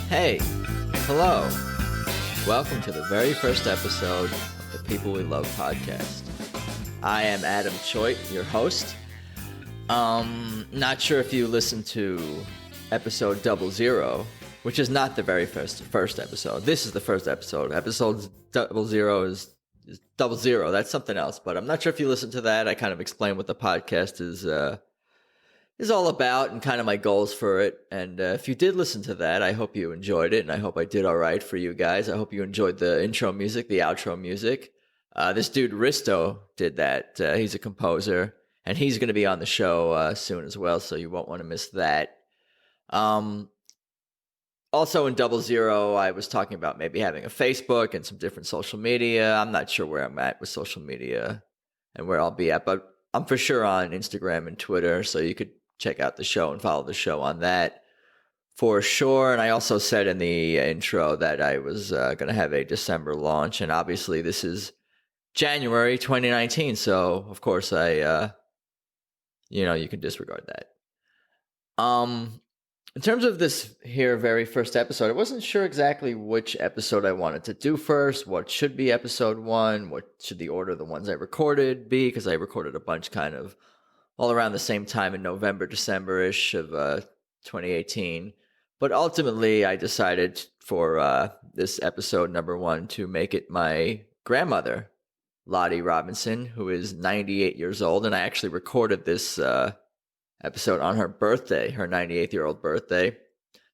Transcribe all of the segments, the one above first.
Hey, hello. Welcome to the very first episode of the People We Love podcast. I am Adam Choit, your host. Not sure if you listened to episode 00, which is not the very first episode. This is the first episode. Episode 00 is 00. That's something else, but I'm not sure if you listened to that. I kind of explained what the podcast is all about and kind of my goals for it. And if you did listen to that, I hope you enjoyed it, and I hope I did all right for you guys. I hope you enjoyed the intro music, the outro music. This dude Risto did that. He's a composer, and he's going to be on the show soon as well, so you won't want to miss that. Also in 00, I was talking about maybe having a Facebook and some different social media. I'm not sure where I'm at with social media and where I'll be at, but I'm for sure on Instagram and Twitter, so you could check out the show and follow the show on that for sure. And I also said in the intro that I was going to have a December launch, and obviously this is January 2019, so of course you can disregard that. In terms of this here very first episode, I wasn't sure exactly which episode I wanted to do first, what should be episode 1, what should the order of the ones I recorded be, because I recorded a bunch kind of all around the same time in November, December-ish of 2018. But ultimately, I decided for this episode number 1 to make it my grandmother, Lotte Robinson, who is 98 years old. And I actually recorded this episode on her birthday, her 98-year-old birthday.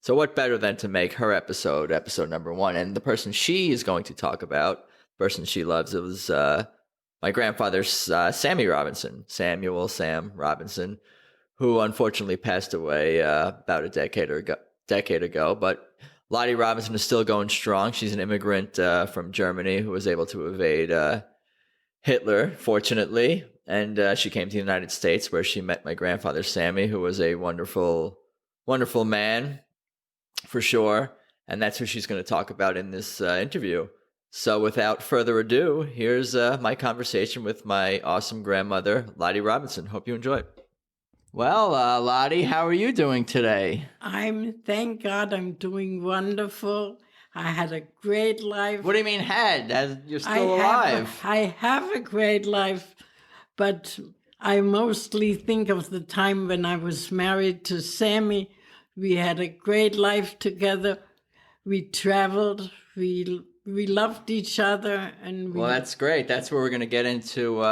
So what better than to make her episode number 1? And the person she is going to talk about, the person she loves, it was my grandfather's Sammy Robinson, Sam Robinson, who unfortunately passed away about a decade ago. But Lotte Robinson is still going strong. She's an immigrant from Germany who was able to evade Hitler, fortunately. And she came to the United States, where she met my grandfather, Sammy, who was a wonderful, wonderful man, for sure. And that's who she's going to talk about in this interview. So without further ado, here's my conversation with my awesome grandmother, Lotte Robinson. Hope you enjoy it. Well, Lotte, how are you doing today? Thank God, I'm doing wonderful. I had a great life. What do you mean had? You're still alive. I have a great life, but I mostly think of the time when I was married to Sammy. We had a great life together. We traveled. We loved each other. Well, that's great. That's what we're going to get into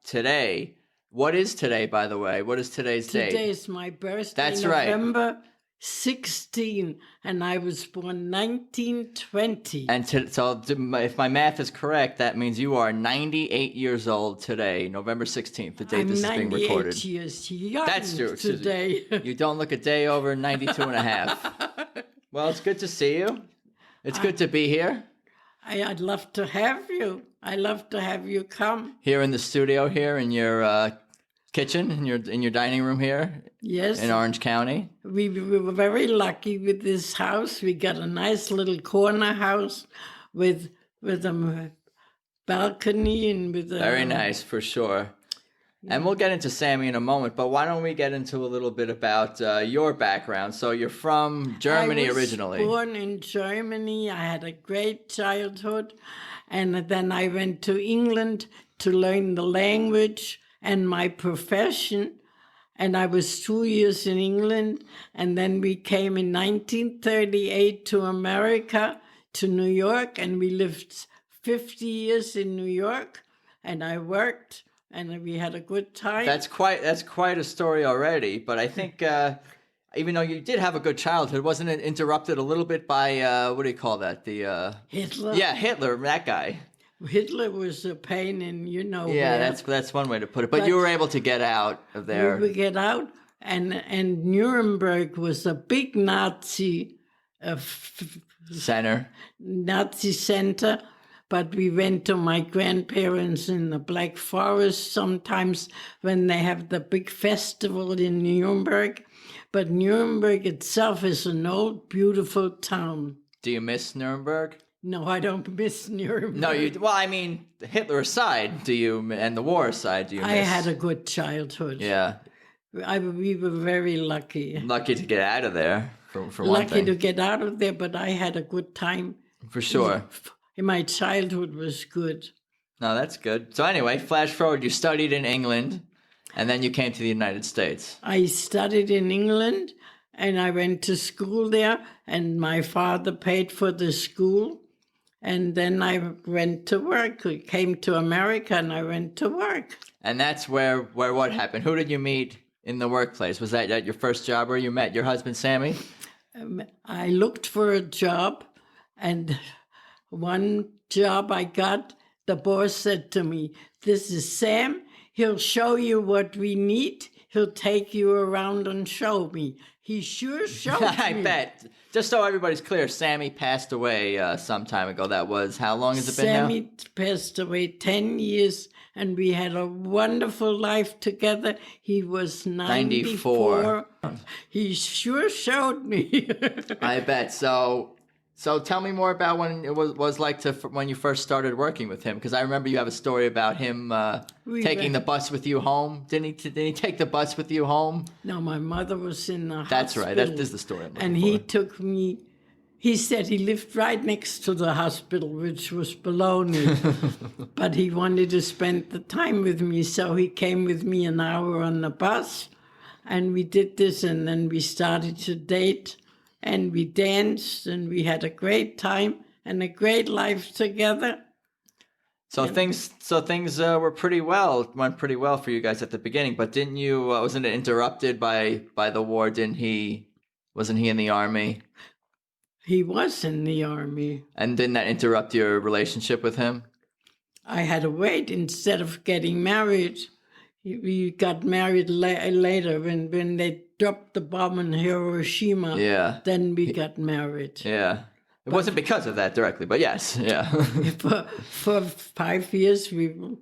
today. What is today, by the way? What is today's date? Today is my birthday. That's right. November 16, and I was born 1920. And so if my math is correct, that means you are 98 years old today, November 16th, the date this is being recorded. 98 years young. That's true. Today. You don't look a day over 92 and a half. Well, it's good to see you. It's good to be here. I'd love to have you. I love to have you come. Here in the studio, here in your kitchen, in your dining room here. Yes. In Orange County. We were very lucky with this house. We got a nice little corner house with a balcony and with a... Very nice, for sure. And we'll get into Sammy in a moment, but why don't we get into a little bit about your background? So you're from Germany originally. I was born in Germany. I had a great childhood. And then I went to England to learn the language and my profession. And I was 2 years in England. And then we came in 1938 to America, to New York. And we lived 50 years in New York. And I worked. And we had a good time. That's quite a story already. But I think even though you did have a good childhood, wasn't it interrupted a little bit by what do you call that? Hitler. Yeah, Hitler, that guy. Hitler was a pain in Yeah, where. that's one way to put it. But you were able to get out of there. We would get out, and Nuremberg was a big Nazi center. Nazi center. But we went to my grandparents in the Black Forest sometimes when they have the big festival in Nuremberg. But Nuremberg itself is an old, beautiful town. Do you miss Nuremberg? No, I don't miss Nuremberg. No, well, I mean, Hitler aside, and the war aside, do you miss? I had a good childhood. Yeah. We were very lucky. Lucky to get out of there. for one lucky thing. to get out of there, but I had a good time. For sure. My childhood was good. No, that's good. So anyway, flash forward, you studied in England, and then you came to the United States. I studied in England, and I went to school there, and my father paid for the school. And then I went to work. I came to America, and I went to work. And that's where what happened? Who did you meet in the workplace? Was that at your first job where you met your husband, Sammy? I looked for a job, and one job I got, the boss said to me, "This is Sam. He'll show you what we need. He'll take you around and show me." He sure showed me. I bet. Just so everybody's clear, Sammy passed away some time ago. That was, how long has it been now? Sammy passed away 10 years, and we had a wonderful life together. He was 94. He sure showed me. I bet. So tell me more about when it was like when you first started working with him, because I remember you have a story about him taking the bus with you home. Didn't he take the bus with you home? No, my mother was in the That's hospital. right. That is the story. And he took me. He said he lived right next to the hospital, which was baloney. But he wanted to spend the time with me, so he came with me an hour on the bus, and we did this, and then we started to date. And we danced, and we had a great time and a great life together. So things went pretty well for you guys at the beginning. But didn't you? Wasn't it interrupted by the war? Wasn't he in the army? He was in the army. And didn't that interrupt your relationship with him? I had to wait instead of getting married. We got married later when they dropped the bomb in Hiroshima. Yeah. Then we got married. Yeah. It wasn't because of that directly, but yes. Yeah. For 5 years,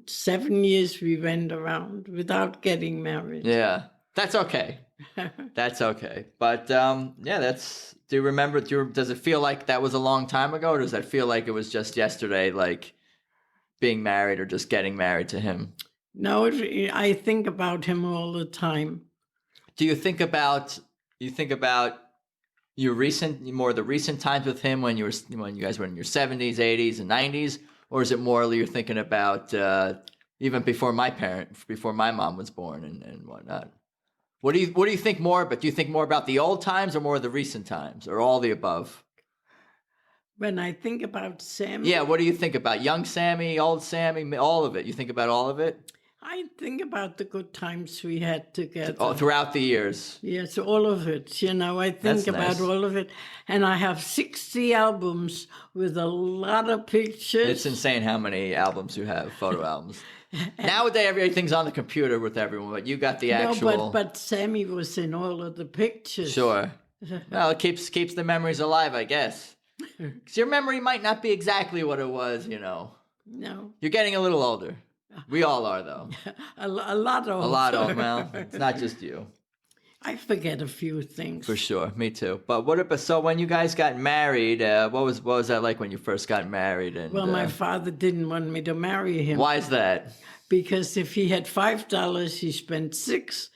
7 years, we went around without getting married. Yeah. That's okay. That's okay. But do you remember, does it feel like that was a long time ago, or does that feel like it was just yesterday, like being married or just getting married to him? No, I think about him all the time. Do you think about the recent times with him when you guys were in your 70s, 80s, and 90s, or is it more you're thinking about even before my mom was born and whatnot? What do you think more about? Do you think more about the old times or more of the recent times, or all the above? When I think about Sammy... Yeah, what do you think about? Young Sammy, old Sammy, all of it? You think about all of it? I think about the good times we had together. Oh, throughout the years? Yes, all of it. I think about nice. all of it. And I have 60 albums with a lot of pictures. It's insane how many albums you have, photo albums. Nowadays, everything's on the computer with everyone, but you got the actual... No, but Sammy was in all of the pictures. Sure. Well, it keeps the memories alive, I guess. Because your memory might not be exactly what it was, No. You're getting a little older. We all are, though. A lot older. A lot older. Well, it's not just you. I forget a few things. For sure. Me too. But so when you guys got married, what was that like when you first got married? And Well, my father didn't want me to marry him. Why is that? Because if he had $5, he spent $6,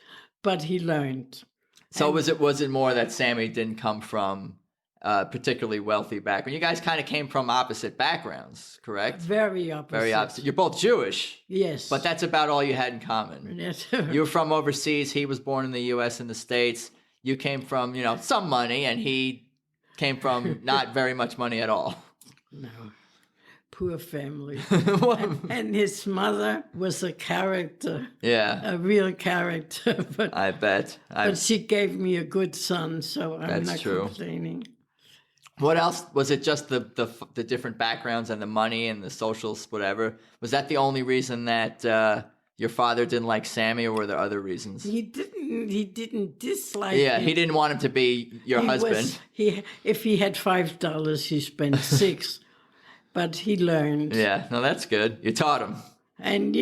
but he learned. So was it more that Sammy didn't come from particularly wealthy background? You guys kind of came from opposite backgrounds, correct? Very opposite. Very opposite. You're both Jewish. Yes. But that's about all you had in common. Yes. You were from overseas. He was born in the U.S. and the States. You came from, some money, and he came from not very much money at all. No. Poor family. and his mother was a character. Yeah. A real character. But I bet. But she gave me a good son, so I'm not true. complaining. What else? Was it just the different backgrounds and the money and the socials, whatever? Was that the only reason that your father didn't like Sammy, or were there other reasons? He didn't dislike Yeah, him. he didn't want him to be your husband. If he had $5, he spent $6. But he learned. Yeah, no, that's good. You taught him. And,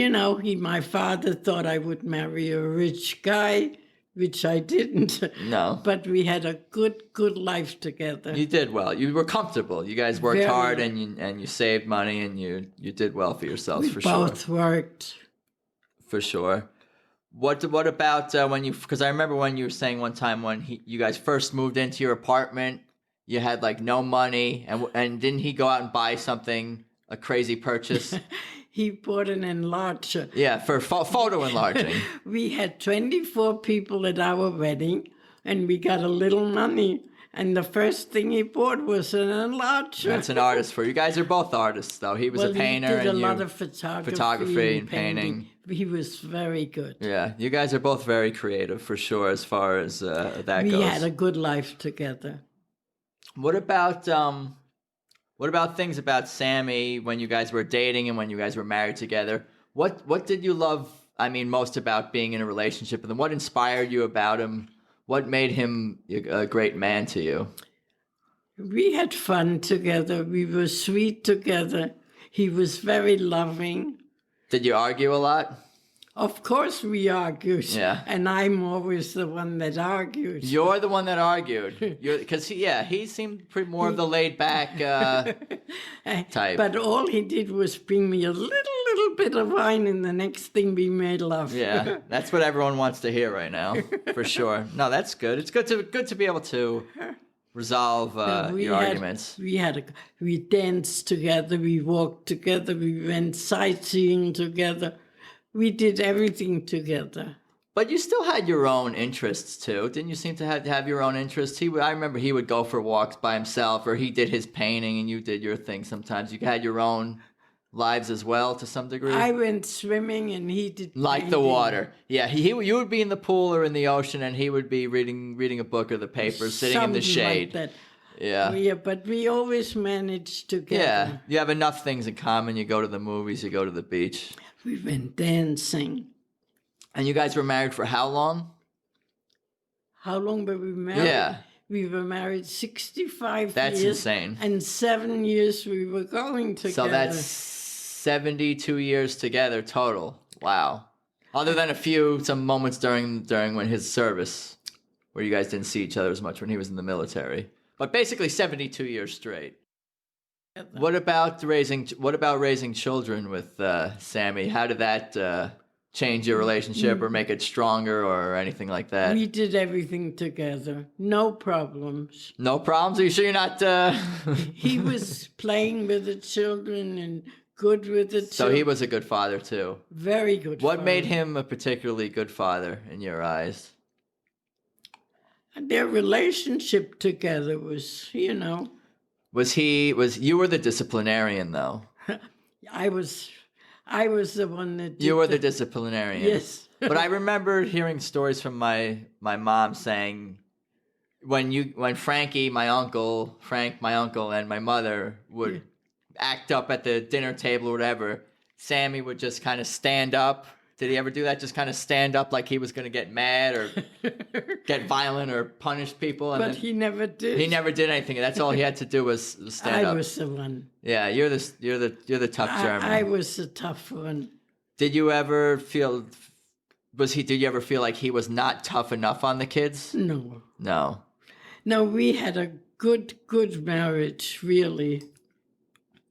my father thought I would marry a rich guy, which I didn't. No. But we had a good life together. You did well. You were comfortable. You guys worked hard, and you saved money, and you did well for yourselves, for sure. Both worked. For sure. What about when you? Because I remember when you were saying one time when you guys first moved into your apartment, you had like no money, and didn't he go out and buy something, a crazy purchase? He bought an enlarger. Yeah, for photo enlarging. We had 24 people at our wedding, and we got a little money. And the first thing he bought was an enlarger. That's an artist for you. Guys are both artists, though. He was a painter, he did and a you lot of photography and painting. He was very good. Yeah, you guys are both very creative for sure, as far as that goes. We had a good life together. What about things about Sammy when you guys were dating and when you guys were married together? What did you love? I mean, most about being in a relationship with him? What inspired you about him? What made him a great man to you? We had fun together. We were sweet together. He was very loving. Did you argue a lot? Of course we argued. Yeah. And I'm always the one that argued. You're the one that argued. Because he seemed pretty more of the laid back type. But all he did was bring me a little bit of wine, and the next thing we made love. Yeah, that's what everyone wants to hear right now, for sure. No, that's good. It's good to be able to resolve your arguments. We danced together. We walked together. We went sightseeing together. We did everything together. But you still had your own interests too, didn't you? Seem to have your own interests. I remember he would go for walks by himself, or he did his painting, and you did your thing. Sometimes you had your own lives as well, to some degree. I went swimming, and he did like the water. Yeah, you would be in the pool or in the ocean, and he would be reading a book or the paper, sitting in the shade. Like that. Yeah, but we always managed together. Yeah, you have enough things in common. You go to the movies, you go to the beach. We went dancing. And you guys were married for how long? How long were we married? Yeah. We were married 65 years. That's insane. And 7 years we were going together. So that's 72 years together total. Wow. Other than some moments during when his service, where you guys didn't see each other as much when he was in the military. But basically 72 years straight. What about raising children with Sammy? How did that change your relationship or make it stronger or anything like that? We did everything together. No problems. No problems? Are you sure you're not... He was playing with the children and good with the children. So he was a good father too? Very good What father. made him a particularly good father in your eyes? Their relationship together was, you know... You were the disciplinarian, though. I was the one that did You were the disciplinarian. Yes. But I remember hearing stories from my mom saying when Frankie, my uncle, and my mother would act up at the dinner table or whatever, Sammy would just kind of stand up. Did he ever do that? Just kind of stand up like he was going to get mad or get violent or punish people? But he never did. He never did anything. That's all he had to do was stand up. I was the one. Yeah, you're the tough German. I was the tough one. Did you ever feel? Did you ever feel like he was not tough enough on the kids? No. No, we had a good marriage, really.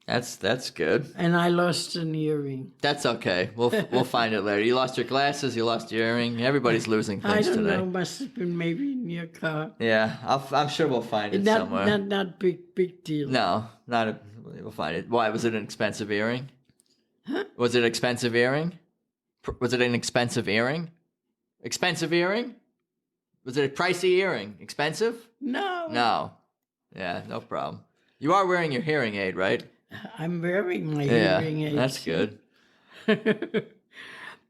That's good. And I lost an earring. That's okay. We'll find it later. You lost your glasses. You lost your earring. Everybody's losing things today. I don't know. Must have been maybe in your car. Yeah, I'm sure we'll find it somewhere. Not big deal. No, we'll find it. Why, was it an expensive earring? Huh? Was it an expensive earring? Was it an expensive earring? Expensive earring? Was it a pricey earring? Expensive? No. No. Yeah, no problem. You are wearing your hearing aid, right? I'm wearing my hearing aids. That's good.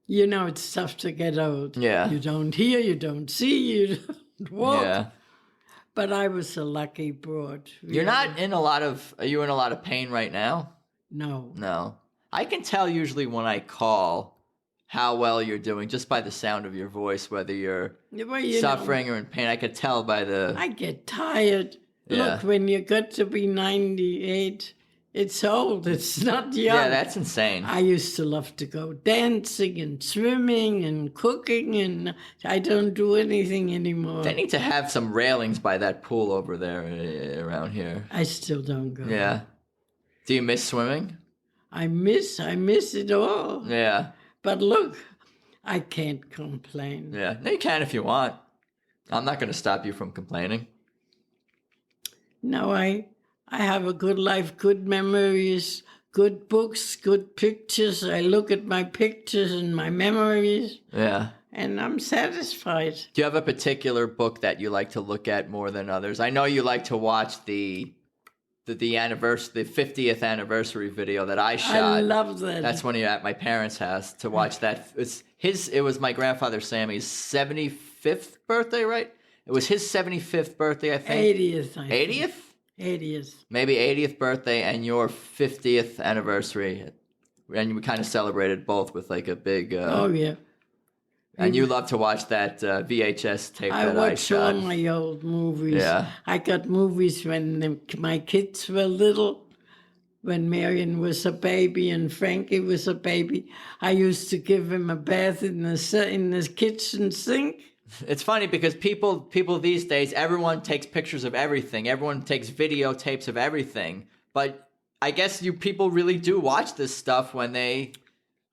You know, it's tough to get old. Yeah. You don't hear, you don't see, you don't walk. Yeah. But I was a lucky broad. Really. You're not in a lot of... Are you in a lot of pain right now? No. No. I can tell usually when I call how well you're doing just by the sound of your voice, whether you're suffering or in pain. I could tell by the... I get tired. Yeah. Look, when you got to be 98... It's old. It's not young. Yeah, that's insane. I used to love to go dancing and swimming and cooking, and I don't do anything anymore. They need to have some railings by that pool over there around here. I still don't go. Yeah. Do you miss swimming? I miss it all. Yeah. But look, I can't complain. Yeah, no, you can if you want. I'm not going to stop you from complaining. No, I have a good life, good memories, good books, good pictures. I look at my pictures and my memories, Yeah. and I'm satisfied. Do you have a particular book that you like to look at more than others? I know you like to watch the 50th anniversary video that I shot. I love that. That's when you're at my parents' house to watch that. It was my grandfather Sammy's 75th birthday, right? It was his 75th birthday, I think. 80th. 80th? 80th. Maybe 80th birthday and your 50th anniversary. And we kind of celebrated both with like a big... Oh, yeah. And you love to watch that VHS tape that I watch shot. all my old movies. Yeah. I got movies when my kids were little, when Marion was a baby and Frankie was a baby. I used to give him a bath in the kitchen sink. It's funny because people these days, everyone takes pictures of everything. Everyone takes videotapes of everything. But I guess you people really do watch this stuff when they...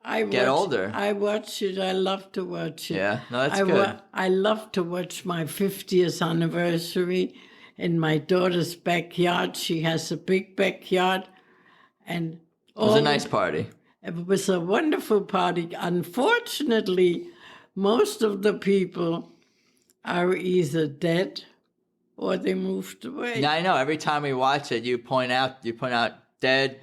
get older. I watch it. I love to watch it. Yeah, no, that's good. I love to watch my 50th anniversary in my daughter's backyard. She has a big backyard. And it was a nice party. It was a wonderful party. Unfortunately, most of the people are either dead or they moved away. Yeah, I know. Every time we watch it, you point out dead.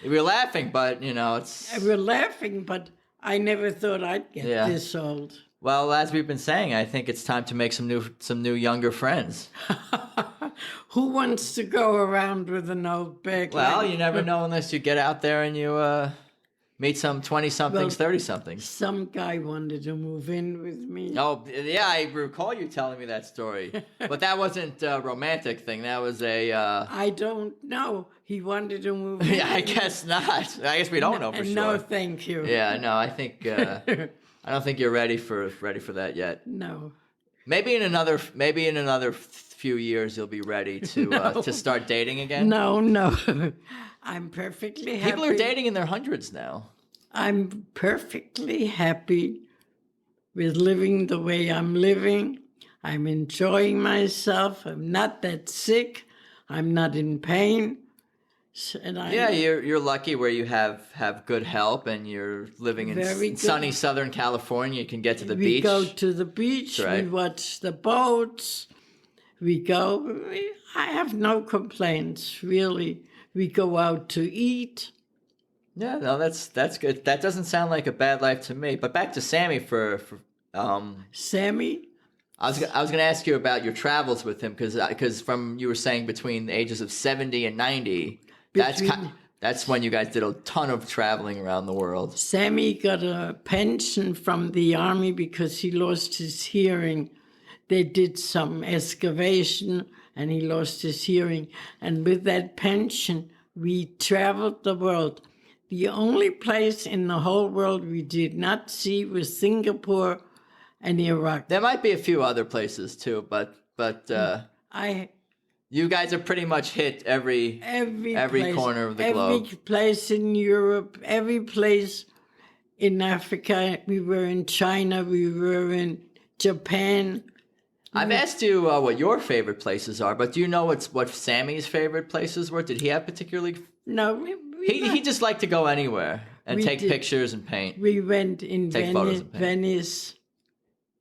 We're laughing, but it's. We're laughing, but I never thought I'd get this old. Well, as we've been saying, I think it's time to make some new younger friends. Who wants to go around with an old bag? Well, you never know unless you get out there and you meet some 20-somethings, 30-somethings. Some guy wanted to move in with me. Oh, yeah, I recall you telling me that story. But that wasn't a romantic thing. That was a... I don't know. He wanted to move in. Yeah, I guess not. I guess we don't know for sure. No, thank you. Yeah, no, I think... I don't think you're ready for that yet. No. Maybe in another few years you'll be ready to start dating again. No. I'm perfectly happy. People are dating in their hundreds now. I'm perfectly happy with living the way I'm living. I'm enjoying myself. I'm not that sick. I'm not in pain. And you're lucky where you have good help and you're living in sunny Southern California. You can get to the beach. We go to the beach. Right. We watch the boats. I have no complaints, really. We go out to eat. Yeah, no, that's good. That doesn't sound like a bad life to me. But back to Sammy for Sammy. I was going to ask you about your travels with him because from you were saying between the ages of 70 and 90, that's when you guys did a ton of traveling around the world. Sammy got a pension from the army because he lost his hearing. They did some excavation and he lost his hearing. And with that pension, we traveled the world. The only place in the whole world we did not see was Singapore and Iraq. There might be a few other places too, but you guys have pretty much hit every corner of the globe. Every place in Europe, every place in Africa. We were in China. We were in Japan. I've asked you what your favorite places are, but do you know what Sammy's favorite places were? Did he have particularly? No, he just liked to go anywhere and take pictures and paint. We went in Venice.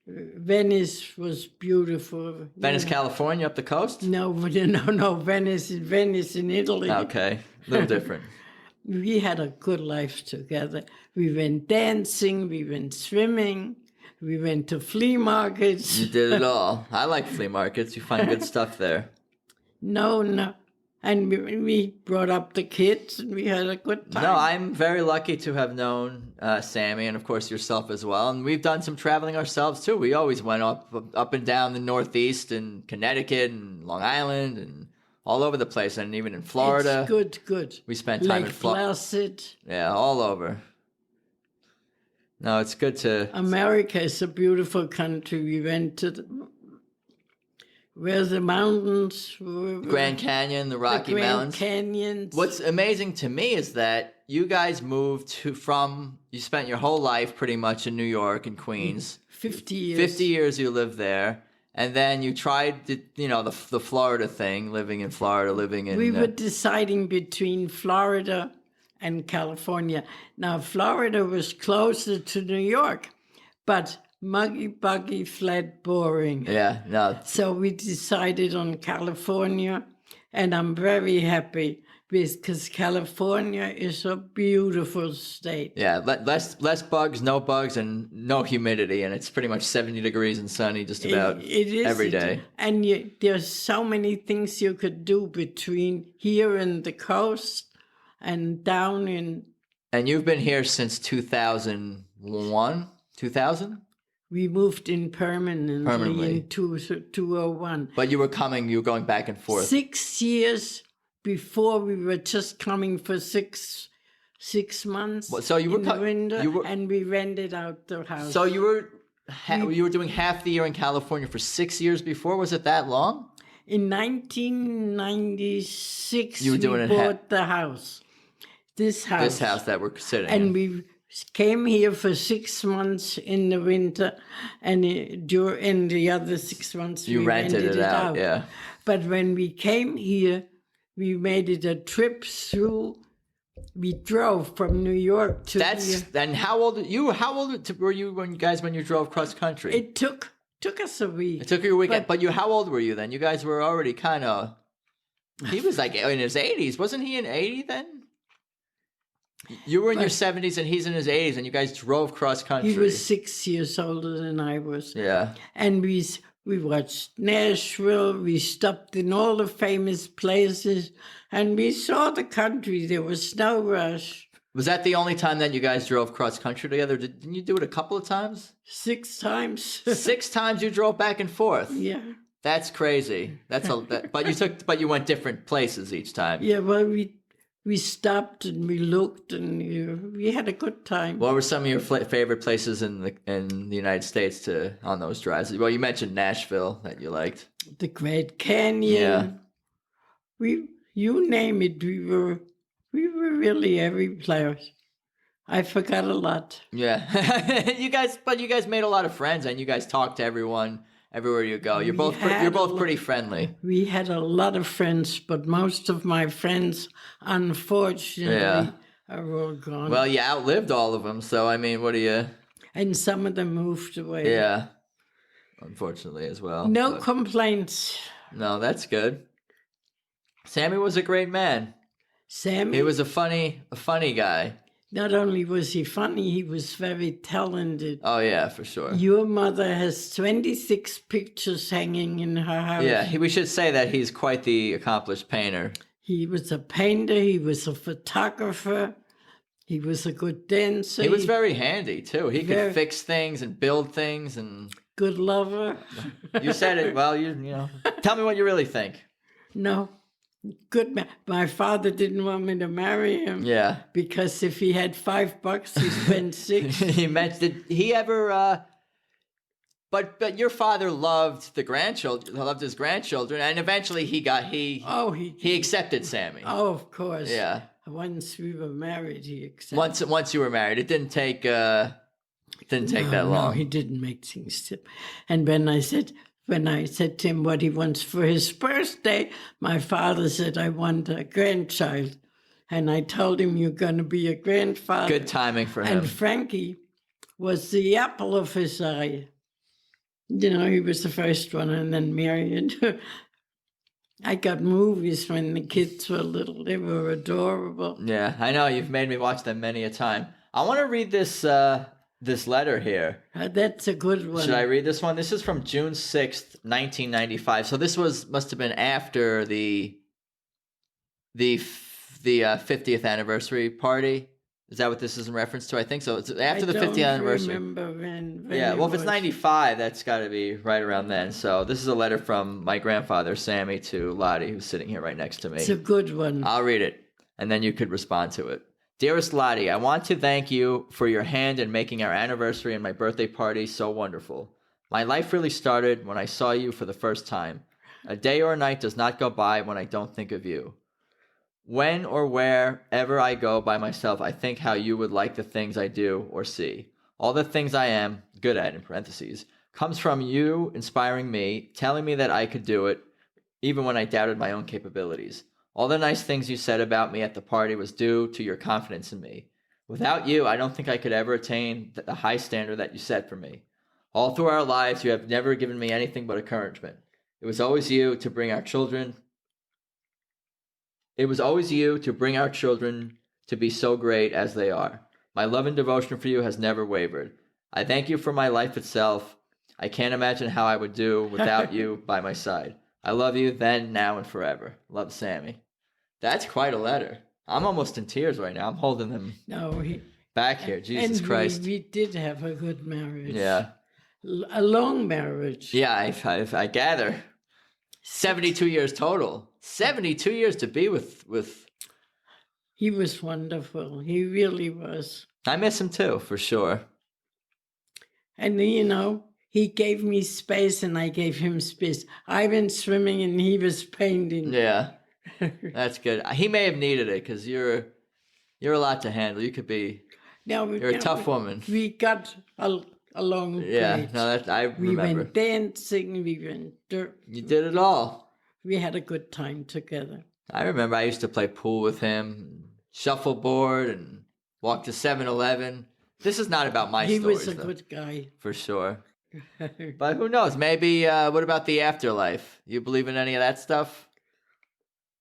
Venice was beautiful. Venice, California, up the coast? No, Venice in Italy. Okay, a little different. We had a good life together. We went dancing. We went swimming. We went to flea markets. You did it all. I like flea markets. You find good stuff there. No. And we brought up the kids and we had a good time. No, I'm very lucky to have known Sammy and, of course, yourself as well. And we've done some traveling ourselves, too. We always went up and down the Northeast and Connecticut and Long Island and all over the place. And even in Florida. It's good. We spent time in Florida. Placid. Yeah, all over. No, it's good to... America is a beautiful country. We went to where's the mountains? Grand Canyon, the Rocky Mountains. Grand Canyons. What's amazing to me is that you guys moved you spent your whole life pretty much in New York and Queens. 50 years. 50 years you lived there. And then you tried, the Florida thing, living in Florida, living in... We were deciding between Florida and California. Now, Florida was closer to New York, but muggy, buggy, flat, boring. Yeah, no. So we decided on California, and I'm very happy because California is a beautiful state. Yeah, less bugs, no bugs, and no humidity, and it's pretty much 70 degrees and sunny just about It is every day. And there's so many things you could do between here and the coast and down in... And you've been here since 2001? 2000? We moved in permanently in 2001. But you were going back and forth. 6 years before, we were just coming for six months. So you were in the winter, and we rented out the house. So you were doing half the year in California for 6 years before. Was it that long? In 1996, you were doing we bought the house. This house that we're sitting and in. we came here for 6 months in the winter, and in the other 6 months you we rented it out. Yeah. But when we came here, we made it a trip through. We drove from New York to And how old were you when you drove cross country? It took us a week. It took you a weekend. But how old were you then? You guys were already kind of... He was like in his 80s. Wasn't he in 80 then? You were in your 70s and he's in his 80s, and you guys drove cross country. He was 6 years older than I was. Yeah. And we watched Nashville. We stopped in all the famous places, and we saw the country. There was no rush. Was that the only time that you guys drove cross country together? Didn't you do it a couple of times? 6 times. 6 times you drove back and forth. Yeah. That's crazy. But you went different places each time. Yeah. Well, we stopped and we looked, and we had a good time. What were some of your favorite places in the United States on those drives? Well, you mentioned Nashville that you liked. The Great Canyon. Yeah. You name it, we were really every place. I forgot a lot. Yeah. you guys made a lot of friends, and you guys talked to everyone everywhere you go. You're both pretty friendly. We had a lot of friends, but most of my friends, unfortunately, are all gone. Well, you outlived all of them, so I mean, what do you... And some of them moved away. Yeah, unfortunately as well. No complaints. No, that's good. Sammy was a great man. Sammy? He was a funny guy. Not only was he funny, he was very talented. Oh, yeah, for sure. Your mother has 26 pictures hanging in her house. Yeah, we should say that he's quite the accomplished painter. He was a painter. He was a photographer. He was a good dancer. He was very handy, too. He could fix things and build things. And good lover. You said it. Well, you know. Tell me what you really think. No. Good man. My father didn't want me to marry him. Yeah. Because if he had $5, he spent 6. Did he ever... But your father loved his grandchildren, and eventually he accepted Sammy. Oh, of course. Yeah. Once we were married, he accepted. Once you were married, it didn't take that long. No, he didn't make things. And when I said to him what he wants for his birthday, my father said, I want a grandchild. And I told him, you're going to be a grandfather. Good timing for him. And Frankie was the apple of his eye. You know, he was the first one, and then married. I got movies when the kids were little. They were adorable. Yeah, I know. You've made me watch them many a time. I want to read this letter here. That's a good one. Should I read this one? This is from June 6th, 1995. So this must have been after the 50th anniversary party. Is that what this is in reference to? I think so. It's after the 50th anniversary. I don't remember when yeah, well, if it's 95, that's got to be right around then. So this is a letter from my grandfather, Sammy, to Lotte, who's sitting here right next to me. It's a good one. I'll read it, and then you could respond to it. Dearest Lotte, I want to thank you for your hand in making our anniversary and my birthday party so wonderful. My life really started when I saw you for the first time. A day or a night does not go by when I don't think of you. When or wherever I go by myself, I think how you would like the things I do or see. All the things I am good at, in parentheses, comes from you inspiring me, telling me that I could do it, even when I doubted my own capabilities. All the nice things you said about me at the party was due to your confidence in me. Without you, I don't think I could ever attain the high standard that you set for me. All through our lives, you have never given me anything but encouragement. It was always you to bring our children to be so great as they are. My love and devotion for you has never wavered. I thank you for my life itself. I can't imagine how I would do without you by my side. I love you then, now, and forever. Love, Sammy. That's quite a letter. I'm almost in tears right now. I'm holding them back here. Jesus Christ. We did have a good marriage. Yeah. A long marriage. Yeah, I gather. 72 years total. 72 years to be with. He was wonderful. He really was. I miss him too, for sure. And he gave me space and I gave him space. I went swimming and he was painting. Yeah. That's good. He may have needed it because you're a lot to handle. You could be. You're a tough woman. We got along. Yeah, great. no, I remember. We went dancing. We went. You did it all. We had a good time together. I remember I used to play pool with him, shuffleboard, and walk to 7-Eleven. This is not about my stories. He was a good guy. For sure. But who knows? Maybe, what about the afterlife? You believe in any of that stuff?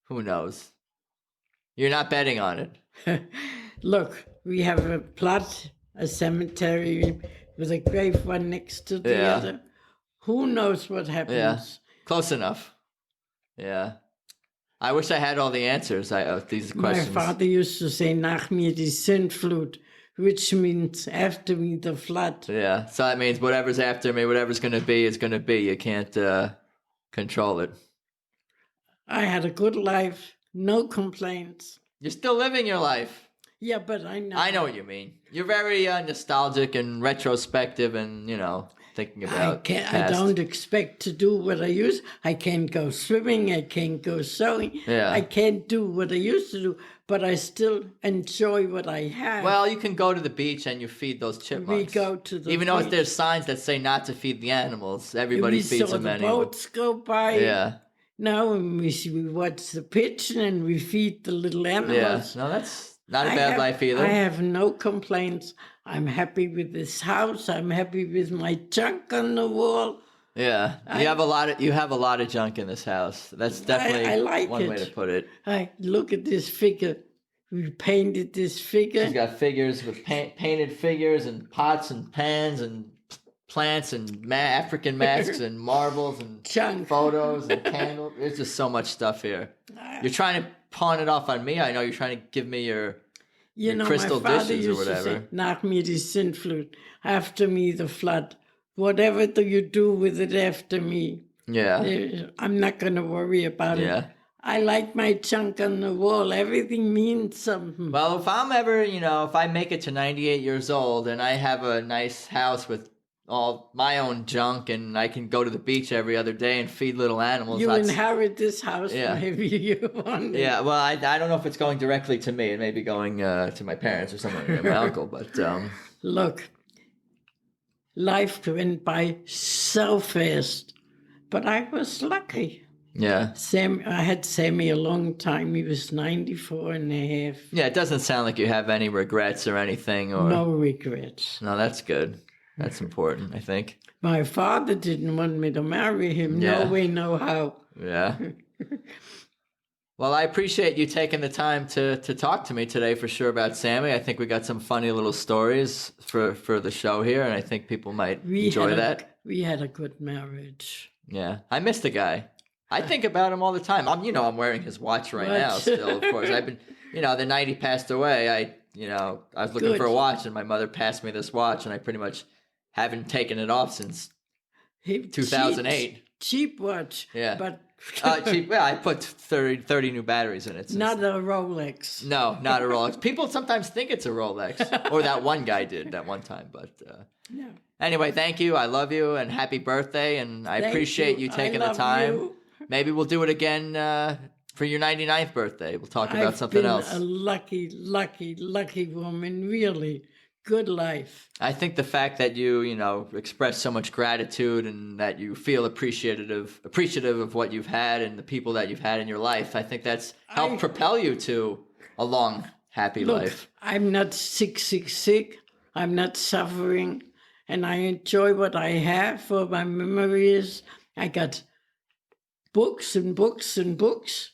Who knows? You're not betting on it. Look, we have a plot, a cemetery with a grave one next to the other. Who knows what happens? Yeah, close enough. Yeah. I wish I had all the answers. These questions. My father used to say, "Nach mir die Sintflut," which means after me the flood. Yeah, so that means whatever's after me, whatever's going to be is going to be. You can't control it. I had a good life, no complaints. You're still living your life. Yeah, but I know. I know what you mean. You're very nostalgic and retrospective and, thinking about I don't expect to do what I used. I can't go swimming. I can't go sewing. Yeah. I can't do what I used to do, but I still enjoy what I have. Well, you can go to the beach and you feed those chipmunks. We go to the Even though beach. there's signs that say not to feed the animals, everybody feeds them We saw anyway. the boats go by. Yeah. Now we watch the pigeon and we feed the little animals. Yeah. No, that's not a bad life either. I have no complaints. I'm happy with this house. I'm happy with my junk on the wall. Yeah, you have a lot of junk in this house. That's definitely I like one it. way to put it. I look at this figure. We painted this figure. She's got figures with painted figures and pots and pans and plants and African masks and marbles and Junk. photos and candles. There's just so much stuff here. You're trying to pawn it off on me. I know you're trying to give me your crystal my father dishes or used to whatever. say, "Nach mir die Sintflut, after me the flood. Whatever do you do with it after me? Yeah. I'm not going to worry about it. Yeah. I like my junk on the wall. Everything means something." Well, if I'm ever, if I make it to 98 years old and I have a nice house with all my own junk and I can go to the beach every other day and feed little animals. You inherit this house, maybe you want it. Yeah, well, I don't know if it's going directly to me. It may be going to my parents or someone, my uncle, but... Look, life went by so fast, but I was lucky. Yeah. I had Sammy a long time. He was 94 and a half. Yeah, it doesn't sound like you have any regrets or anything. Or No regrets. No, that's good. That's important, I think. My father didn't want me to marry him. Yeah. No way, no how. Yeah. Well, I appreciate you taking the time to talk to me today for sure about Sammy. I think we got some funny little stories for the show here, and I think people might enjoy that. We had a good marriage. Yeah. I miss the guy. I think about him all the time. I'm wearing his watch right now still, of course. I've been, the night he passed away, I was looking for a watch, and my mother passed me this watch, and I pretty much haven't taken it off since 2008. Cheap watch. Yeah. But cheap. Yeah, I put 30 new batteries in it. Not a Rolex. No, not a Rolex. People sometimes think it's a Rolex, or that one guy did that one time. But no. Anyway, thank you. I love you, and happy birthday. And I appreciate you taking the time. You. Maybe we'll do it again for your 99th birthday. We'll talk about I've something been else. a lucky woman, really. Good life. I think the fact that you express so much gratitude and that you feel appreciative of what you've had and the people that you've had in your life, I think that's helped propel you to a long, happy life. I'm not sick. I'm not suffering. And I enjoy what I have for my memories. I got books and books and books.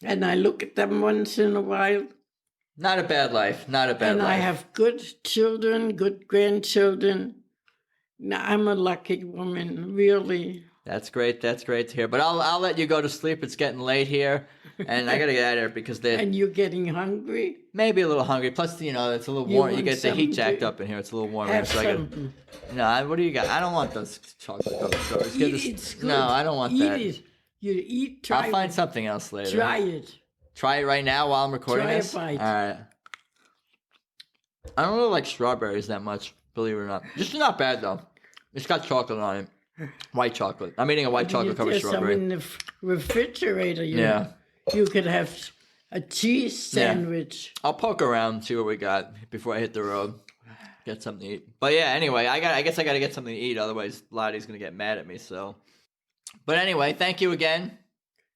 And I look at them once in a while. Not a bad life. And I have good children, good grandchildren. Now, I'm a lucky woman, really. That's great. That's great to hear. But I'll let you go to sleep. It's getting late here, and I gotta get out of here because And you're getting hungry? maybe a little hungry. Plus, it's a little warm. You get the heat jacked up in here. It's a little warm here. Have So something. what do you got? I don't want those chocolate covered strawberries. It's good. No, I don't want Eat that. it. You try I'll find something else later. Try it. Try it right now while I'm recording Try a this. bite. All right. I don't really like strawberries that much, believe it or not. This is not bad though. It's got chocolate on it. White chocolate. I'm eating a white chocolate covered There's some strawberry. in the refrigerator. Yeah. You could have a cheese sandwich. I'll poke around, see what we got before I hit the road. Get something to eat. But yeah, anyway, I guess I got to get something to eat. Otherwise, Lottie's going to get mad at me. So, but anyway, thank you again.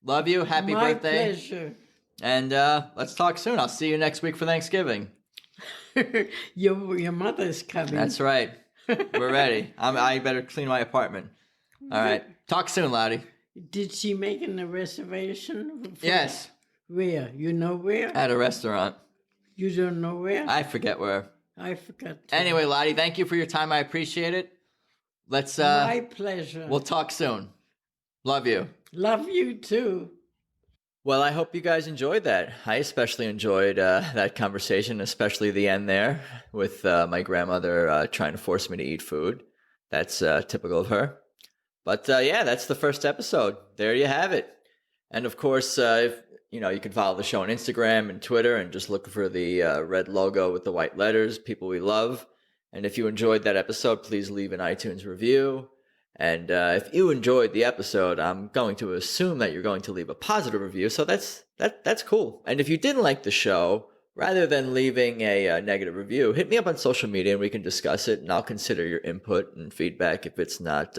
Love you. Happy My birthday. pleasure. And let's talk soon. I'll see you next week for Thanksgiving. Your mother's coming. That's right. We're ready. I better clean my apartment. All right. Talk soon, Lottie. Did she make a reservation? Yes. Where? You know where? At a restaurant. You don't know where? I forget where. I forgot. To. Anyway, Lottie, thank you for your time. I appreciate it. Let's My pleasure. we'll talk soon. Love you. Love you too. Well, I hope you guys enjoyed that. I especially enjoyed that conversation, especially the end there with my grandmother trying to force me to eat food. That's typical of her. But yeah, that's the first episode. There you have it. And of course, if, you can follow the show on Instagram and Twitter and just look for the red logo with the white letters, People We Love. And if you enjoyed that episode, please leave an iTunes review. And if you enjoyed the episode, I'm going to assume that you're going to leave a positive review. So that's cool. And if you didn't like the show, rather than leaving a negative review, hit me up on social media and we can discuss it. And I'll consider your input and feedback if it's not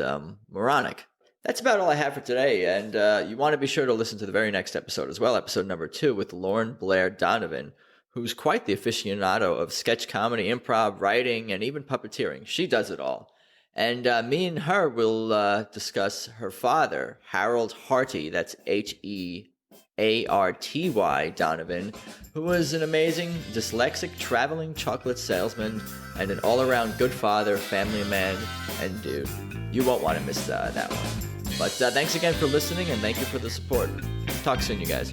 moronic. That's about all I have for today. And you want to be sure to listen to the very next episode as well, episode number 2 with Lauren Blair Donovan, who's quite the aficionado of sketch comedy, improv, writing, and even puppeteering. She does it all. And me and her will discuss her father, Harold Harty, that's Hearty Donovan, who was an amazing dyslexic traveling chocolate salesman and an all-around good father, family man, and dude. You won't want to miss that one. But thanks again for listening, and thank you for the support. Talk soon, you guys.